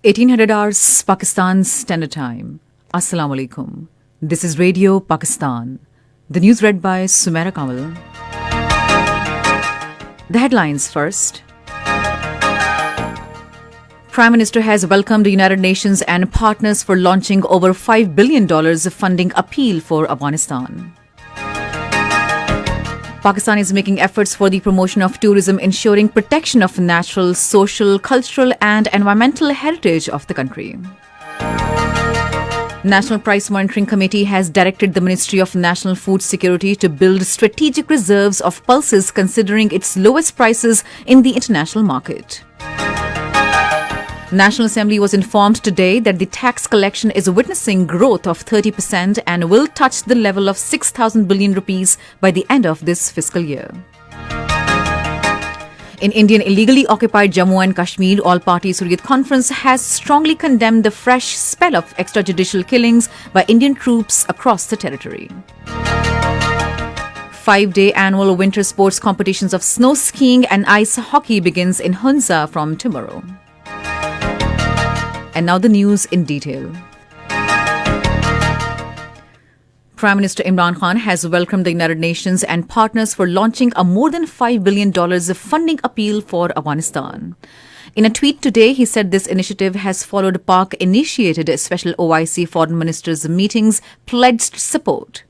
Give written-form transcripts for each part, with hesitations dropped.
1800 hours Pakistan Standard Time. Assalamu alaikum. This is Radio Pakistan. The news read by Sumaira Kamal. The headlines first. Prime Minister has welcomed the United Nations and partners for launching over $5 billion funding appeal for Afghanistan. Pakistan is making efforts for the promotion of tourism, ensuring protection of natural, social, cultural and environmental heritage of the country. National Price Monitoring Committee has directed the Ministry of National Food Security to build strategic reserves of pulses considering its lowest prices in the international market. National Assembly was informed today that the tax collection is witnessing growth of 30% and will touch the level of 6,000 billion rupees by the end of this fiscal year. In Indian illegally occupied Jammu and Kashmir, all-party Hurriyat Conference has strongly condemned the fresh spell of extrajudicial killings by Indian troops across the territory. 5-day annual winter sports competitions of snow skiing and ice hockey begins in Hunza from tomorrow. And now the news in detail. Prime Minister Imran Khan has welcomed the United Nations and partners for launching a more than $5 billion funding appeal for Afghanistan. In a tweet today, he said this initiative has followed Pak-initiated Special OIC Foreign Ministers' meetings pledged support.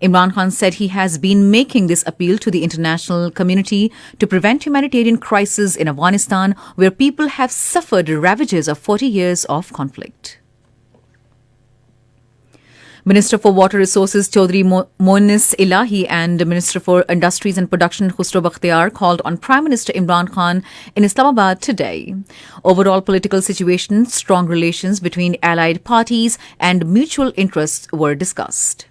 Imran Khan said he has been making this appeal to the international community to prevent humanitarian crisis in Afghanistan, where people have suffered ravages of 40 years of conflict. Minister for Water Resources Chaudhry Monis Ilahi and Minister for Industries and Production Khusro Bakhtiar called on Prime Minister Imran Khan in Islamabad today. Overall political situation, strong relations between allied parties and mutual interests were discussed.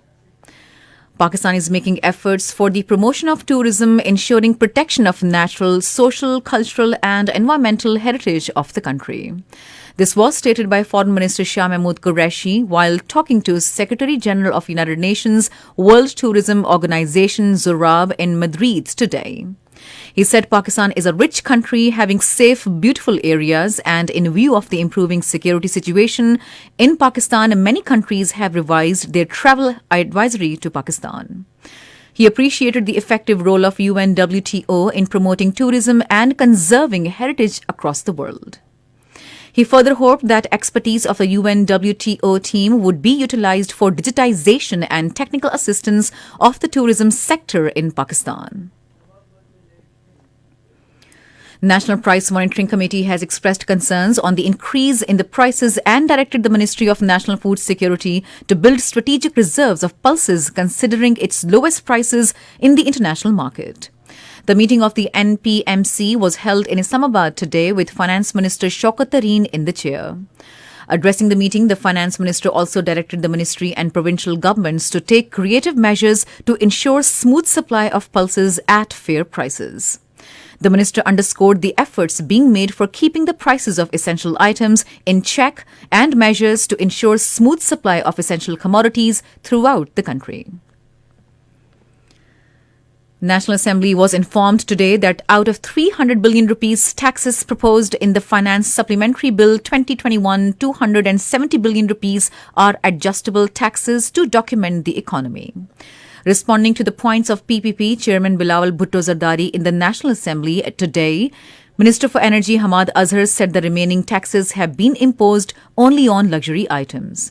Pakistan is making efforts for the promotion of tourism, ensuring protection of natural, social, cultural and environmental heritage of the country. This was stated by Foreign Minister Shah Mahmood Qureshi while talking to Secretary General of United Nations World Tourism Organization Zurab in Madrid today. He said Pakistan is a rich country having safe, beautiful areas, and in view of the improving security situation in Pakistan, many countries have revised their travel advisory to Pakistan. He appreciated the effective role of UNWTO in promoting tourism and conserving heritage across the world. He further hoped that expertise of the UNWTO team would be utilized for digitization and technical assistance of the tourism sector in Pakistan. National Price Monitoring Committee has expressed concerns on the increase in the prices and directed the Ministry of National Food Security to build strategic reserves of pulses considering its lowest prices in the international market. The meeting of the NPMC was held in Islamabad today with Finance Minister Shaukat Tareen in the chair. Addressing the meeting, the Finance Minister also directed the Ministry and provincial governments to take creative measures to ensure smooth supply of pulses at fair prices. The minister underscored the efforts being made for keeping the prices of essential items in check and measures to ensure smooth supply of essential commodities throughout the country. National Assembly was informed today that out of 300 billion rupees taxes proposed in the Finance Supplementary Bill 2021, 270 billion rupees are adjustable taxes to document the economy. Responding to the points of PPP, Chairman Bilawal Bhutto Zardari in the National Assembly today, Minister for Energy Hamad Azhar said the remaining taxes have been imposed only on luxury items.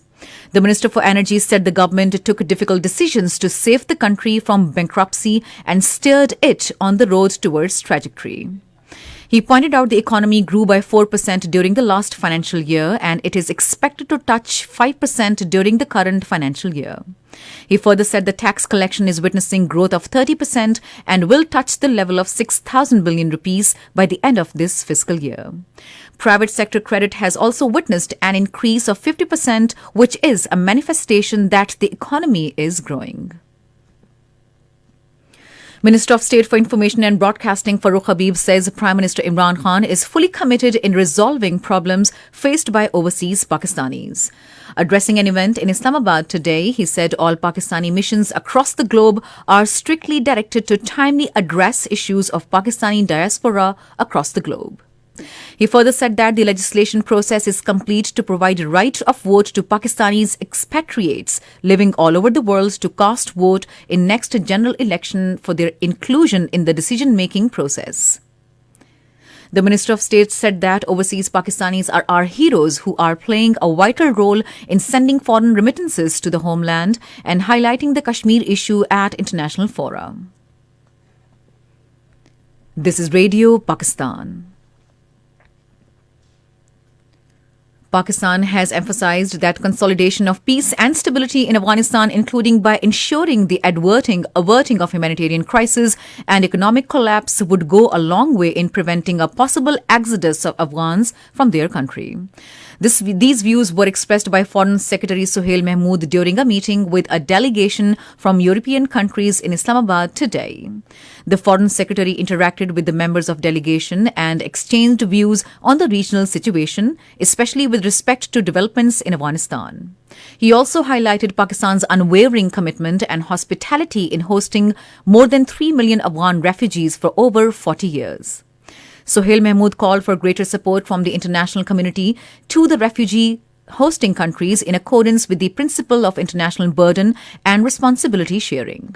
The Minister for Energy said the government took difficult decisions to save the country from bankruptcy and steered it on the road towards trajectory. He pointed out the economy grew by 4% during the last financial year and it is expected to touch 5% during the current financial year. He further said the tax collection is witnessing growth of 30% and will touch the level of 6,000 billion rupees by the end of this fiscal year. Private sector credit has also witnessed an increase of 50%, which is a manifestation that the economy is growing. Minister of State for Information and Broadcasting Farooq Habib says Prime Minister Imran Khan is fully committed in resolving problems faced by overseas Pakistanis. Addressing an event in Islamabad today, he said all Pakistani missions across the globe are strictly directed to timely address issues of Pakistani diaspora across the globe. He further said that the legislation process is complete to provide a right of vote to Pakistanis expatriates living all over the world to cast vote in next general election for their inclusion in the decision-making process. The Minister of State said that overseas Pakistanis are our heroes who are playing a vital role in sending foreign remittances to the homeland and highlighting the Kashmir issue at international fora. This is Radio Pakistan. Pakistan has emphasized that consolidation of peace and stability in Afghanistan, including by ensuring the averting of humanitarian crisis and economic collapse, would go a long way in preventing a possible exodus of Afghans from their country. These views were expressed by Foreign Secretary Suhail Mahmood during a meeting with a delegation from European countries in Islamabad today. The Foreign Secretary interacted with the members of delegation and exchanged views on the regional situation, especially with respect to developments in Afghanistan. He also highlighted Pakistan's unwavering commitment and hospitality in hosting more than 3 million Afghan refugees for over 40 years. Suhail Mahmood called for greater support from the international community to the refugee hosting countries in accordance with the principle of international burden and responsibility sharing.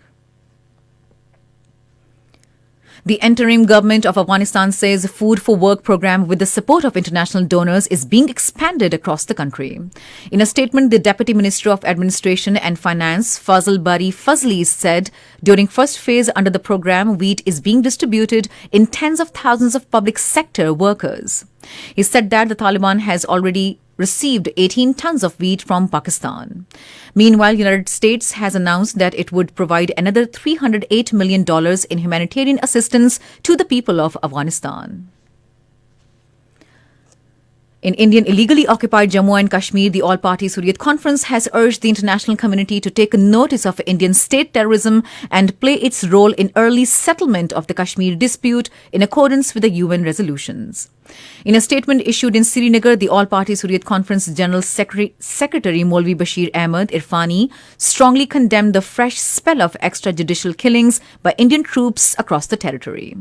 The interim government of Afghanistan says Food for Work program with the support of international donors is being expanded across the country. In a statement, the Deputy Minister of Administration and Finance, Fazl Bari Fazli, said during first phase under the program, wheat is being distributed in tens of thousands of public sector workers. He said that the Taliban has already received 18 tons of wheat from Pakistan. Meanwhile, United States has announced that it would provide another $308 million in humanitarian assistance to the people of Afghanistan. In Indian illegally occupied Jammu and Kashmir, the All-Party Hurriyat Conference has urged the international community to take notice of Indian state terrorism and play its role in early settlement of the Kashmir dispute in accordance with the UN resolutions. In a statement issued in Srinagar, the All-Party Hurriyat Conference General Secretary Maulvi Bashir Ahmed Irfani strongly condemned the fresh spell of extrajudicial killings by Indian troops across the territory.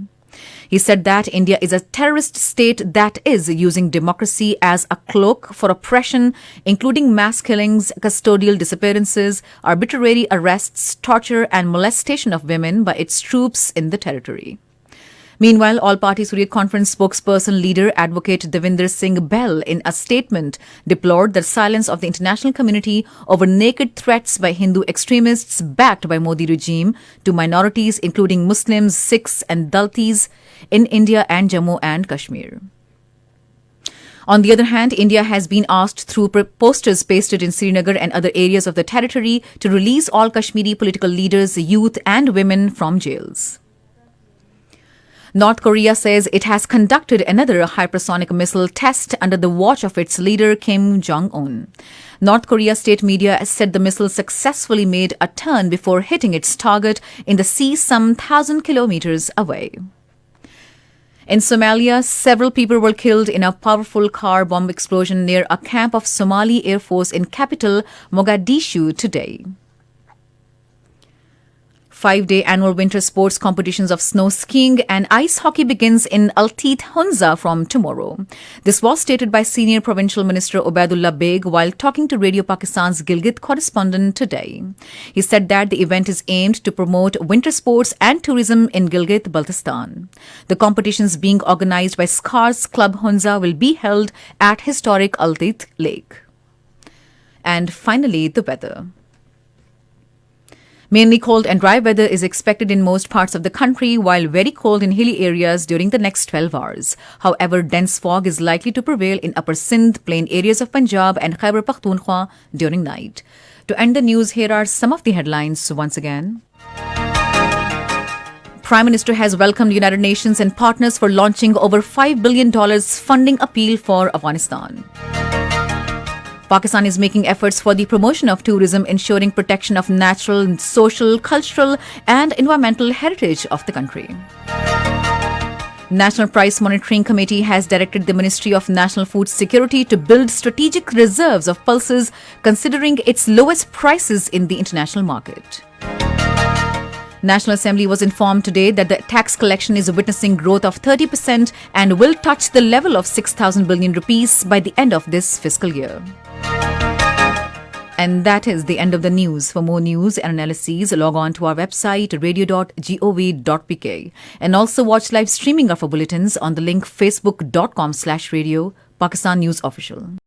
He said that India is a terrorist state that is using democracy as a cloak for oppression, including mass killings, custodial disappearances, arbitrary arrests, torture and molestation of women by its troops in the territory. Meanwhile, All-Party Hurriyat Conference spokesperson leader Advocate Devinder Singh Bell in a statement deplored the silence of the international community over naked threats by Hindu extremists backed by Modi regime to minorities including Muslims, Sikhs and Dalits in India and Jammu and Kashmir. On the other hand, India has been asked through posters pasted in Srinagar and other areas of the territory to release all Kashmiri political leaders, youth and women from jails. North Korea says it has conducted another hypersonic missile test under the watch of its leader Kim Jong-un. North Korea state media said the missile successfully made a turn before hitting its target in the sea some 1,000 kilometers away. In Somalia, several people were killed in a powerful car bomb explosion near a camp of Somali Air Force in capital Mogadishu today. 5-day annual winter sports competitions of snow skiing and ice hockey begins in Altit Hunza from tomorrow. This was stated by Senior Provincial Minister Ubaidullah Beg while talking to Radio Pakistan's Gilgit correspondent today. He said that the event is aimed to promote winter sports and tourism in Gilgit-Baltistan. The competitions being organized by Scars Club Hunza will be held at historic Altit Lake. And finally, the weather. Mainly cold and dry weather is expected in most parts of the country, while very cold in hilly areas during the next 12 hours. However, dense fog is likely to prevail in Upper Sindh, plain areas of Punjab and Khyber Pakhtunkhwa during night. To end the news, here are some of the headlines once again. Prime Minister has welcomed United Nations and partners for launching over $5 billion funding appeal for Afghanistan. Pakistan is making efforts for the promotion of tourism, ensuring protection of natural, social, cultural and environmental heritage of the country. National Price Monitoring Committee has directed the Ministry of National Food Security to build strategic reserves of pulses, considering its lowest prices in the international market. National Assembly was informed today that the tax collection is witnessing growth of 30% and will touch the level of 6,000 billion rupees by the end of this fiscal year. And that is the end of the news. For more news and analyses, log on to our website radio.gov.pk and also watch live streaming of our bulletins on the link facebook.com/radio Pakistan News Official.